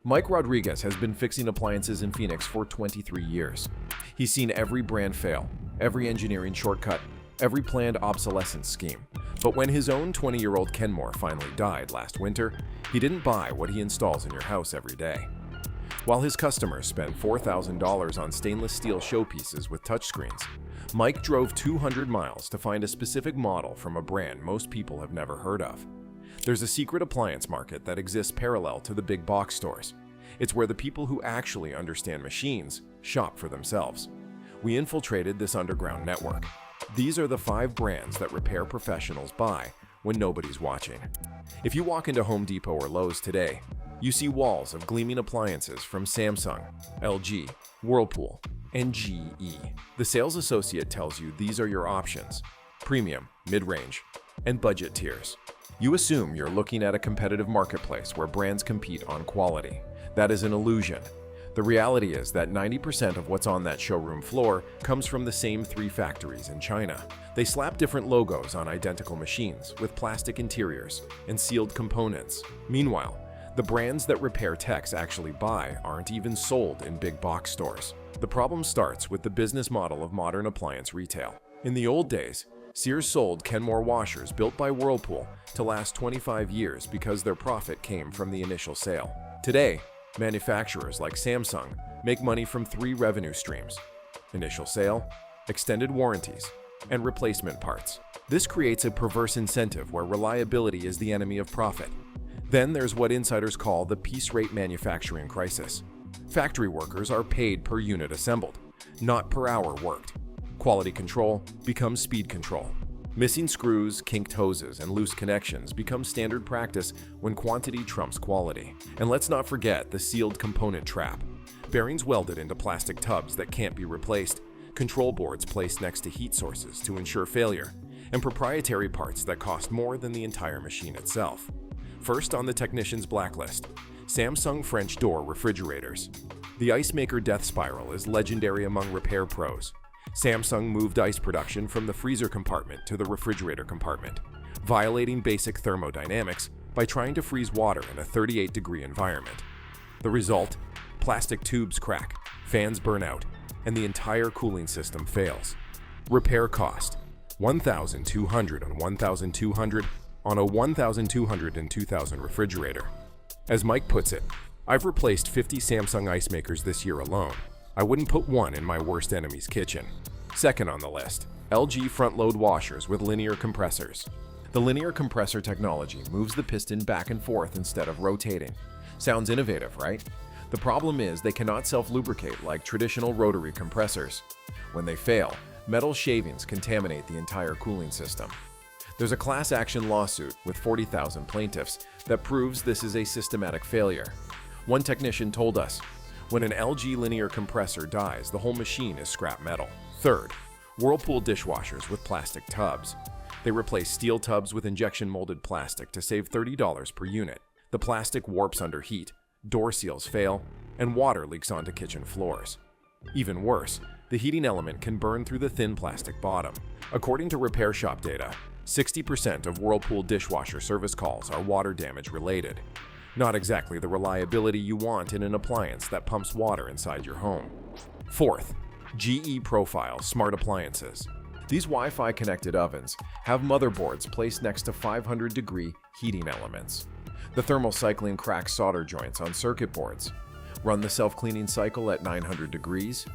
Mike Rodriguez has been fixing appliances in Phoenix for 23 years. He's seen every brand fail, every engineering shortcut, every planned obsolescence scheme. But when his own 20-year-old Kenmore finally died last winter, he didn't buy what he installs in your house every day. While his customers spent $4,000 on stainless steel showpieces with touchscreens, Mike drove 200 miles to find a specific model from a brand most people have never heard of. There's a secret appliance market that exists parallel to the big box stores. It's where the people who actually understand machines shop for themselves. We infiltrated this underground network. These are the 5 brands that repair professionals buy when nobody's watching. If you walk into Home Depot or Lowe's today, you see walls of gleaming appliances from Samsung, LG, Whirlpool, and GE. The sales associate tells you these are your options: premium, mid-range, and budget tiers. You assume you're looking at a competitive marketplace where brands compete on quality. That is an illusion. The reality is that 90% of what's on that showroom floor comes from the same 3 factories in China. They slap different logos on identical machines with plastic interiors and sealed components. Meanwhile, the brands that repair techs actually buy aren't even sold in big box stores. The problem starts with the business model of modern appliance retail. In the old days, Sears sold Kenmore washers built by Whirlpool to last 25 years because their profit came from the initial sale. Today, manufacturers like Samsung make money from 3 revenue streams: initial sale, extended warranties, and replacement parts. This creates a perverse incentive where reliability is the enemy of profit. Then there's what insiders call the piece rate manufacturing crisis. Factory workers are paid per unit assembled, not per hour worked. Quality control becomes speed control. Missing screws, kinked hoses, and loose connections become standard practice when quantity trumps quality. And let's not forget the sealed component trap. Bearings welded into plastic tubs that can't be replaced, control boards placed next to heat sources to ensure failure, and proprietary parts that cost more than the entire machine itself. First on the technician's blacklist, Samsung French door refrigerators. The ice maker death spiral is legendary among repair pros. Samsung moved ice production from the freezer compartment to the refrigerator compartment, violating basic thermodynamics by trying to freeze water in a 38-degree environment. The result? Plastic tubes crack, fans burn out, and the entire cooling system fails. Repair cost: $1,200 and $1,200 on a $1,200 and $2,000 refrigerator. As Mike puts it, "I've replaced 50 Samsung ice makers this year alone. I wouldn't put one in my worst enemy's kitchen." Second on the list, LG front-load washers with linear compressors. The linear compressor technology moves the piston back and forth instead of rotating. Sounds innovative, right? The problem is they cannot self-lubricate like traditional rotary compressors. When they fail, metal shavings contaminate the entire cooling system. There's a class action lawsuit with 40,000 plaintiffs that proves this is a systematic failure. One technician told us, "When an LG linear compressor dies, the whole machine is scrap metal." Third, Whirlpool dishwashers with plastic tubs. They replace steel tubs with injection molded plastic to save $30 per unit. The plastic warps under heat, door seals fail, and water leaks onto kitchen floors. Even worse, the heating element can burn through the thin plastic bottom. According to repair shop data, 60% of Whirlpool dishwasher service calls are water damage related. Not exactly the reliability you want in an appliance that pumps water inside your home. Fourth, GE Profile smart appliances. These Wi-Fi connected ovens have motherboards placed next to 500-degree heating elements. The thermal cycling cracks solder joints on circuit boards. Run the self-cleaning cycle at 900 degrees.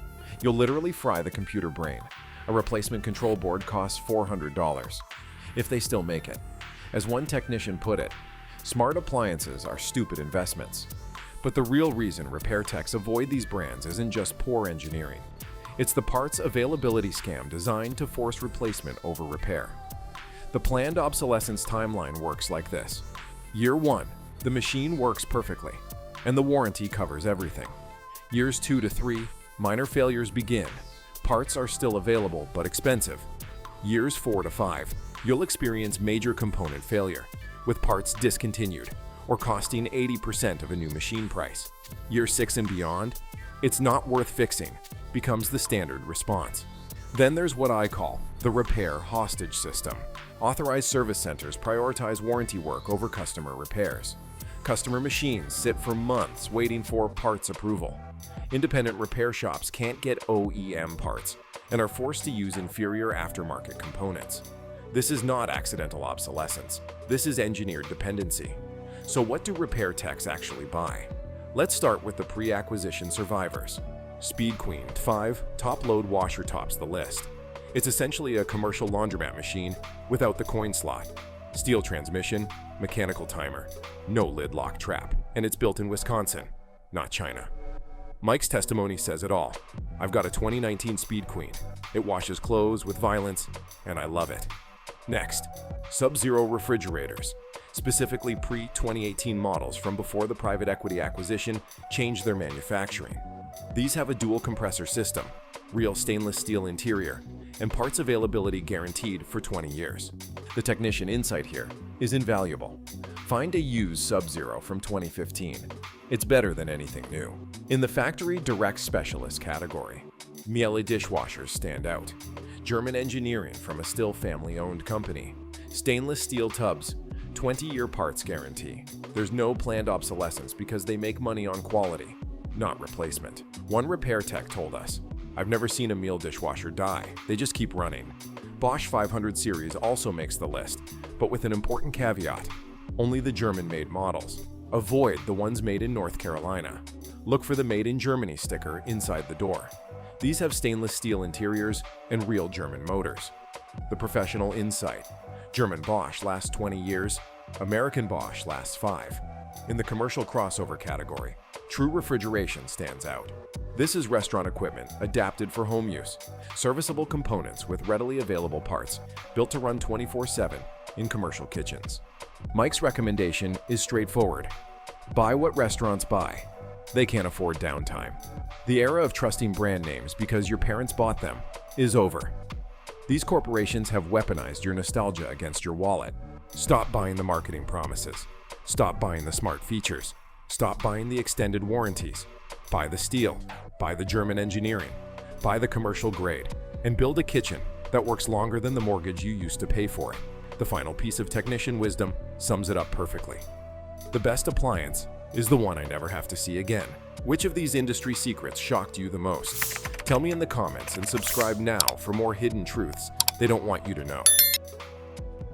You'll literally fry the computer brain. A replacement control board costs $400. If they still make it. As one technician put it, smart appliances are stupid investments. But the real reason repair techs avoid these brands isn't just poor engineering. It's the parts availability scam designed to force replacement over repair. The planned obsolescence timeline works like this. Year 1, the machine works perfectly, and the warranty covers everything. Years 2 to 3, minor failures begin. Parts are still available but expensive. Years 4 to 5, you'll experience major component failure, with parts discontinued or costing 80% of a new machine price. Year 6 and beyond, it's not worth fixing, becomes the standard response. Then there's what I call the repair hostage system. Authorized service centers prioritize warranty work over customer repairs. Customer machines sit for months waiting for parts approval. Independent repair shops can't get OEM parts and are forced to use inferior aftermarket components. This is not accidental obsolescence. This is engineered dependency. So what do repair techs actually buy? Let's start with the pre-acquisition survivors. Speed Queen 5 top-load washer tops the list. It's essentially a commercial laundromat machine without the coin slot. Steel transmission, mechanical timer, no lid lock trap, and it's built in Wisconsin, not China. Mike's testimony says it all. I've got a 2019 Speed Queen. It washes clothes with violence, and I love it. Next, Sub-Zero refrigerators, specifically pre-2018 models from before the private equity acquisition changed their manufacturing. These have a dual compressor system, real stainless steel interior, and parts availability guaranteed for 20 years. The technician insight here is invaluable. Find a used Sub-Zero from 2015. It's better than anything new. In the factory direct specialist category, Miele dishwashers stand out. German engineering from a still family-owned company. Stainless steel tubs, 20-year parts guarantee. There's no planned obsolescence because they make money on quality, not replacement. One repair tech told us, I've never seen a Miele dishwasher die. They just keep running. Bosch 500 series also makes the list, but with an important caveat. Only the German-made models. Avoid the ones made in North Carolina. Look for the Made in Germany sticker inside the door. These have stainless steel interiors and real German motors. The professional insight. German Bosch lasts 20 years, American Bosch lasts 5. In the commercial crossover category, True Refrigeration stands out. This is restaurant equipment adapted for home use. Serviceable components with readily available parts, built to run 24/7 in commercial kitchens. Mike's recommendation is straightforward. Buy what restaurants buy. They can't afford downtime. The era of trusting brand names because your parents bought them is over. These corporations have weaponized your nostalgia against your wallet. Stop buying the marketing promises. Stop buying the smart features. Stop buying the extended warranties. Buy the steel. Buy the German engineering. Buy the commercial grade. And build a kitchen that works longer than the mortgage you used to pay for it. The final piece of technician wisdom sums it up perfectly. The best appliance is the one I never have to see again. Which of these industry secrets shocked you the most? Tell me in the comments and subscribe now for more hidden truths they don't want you to know.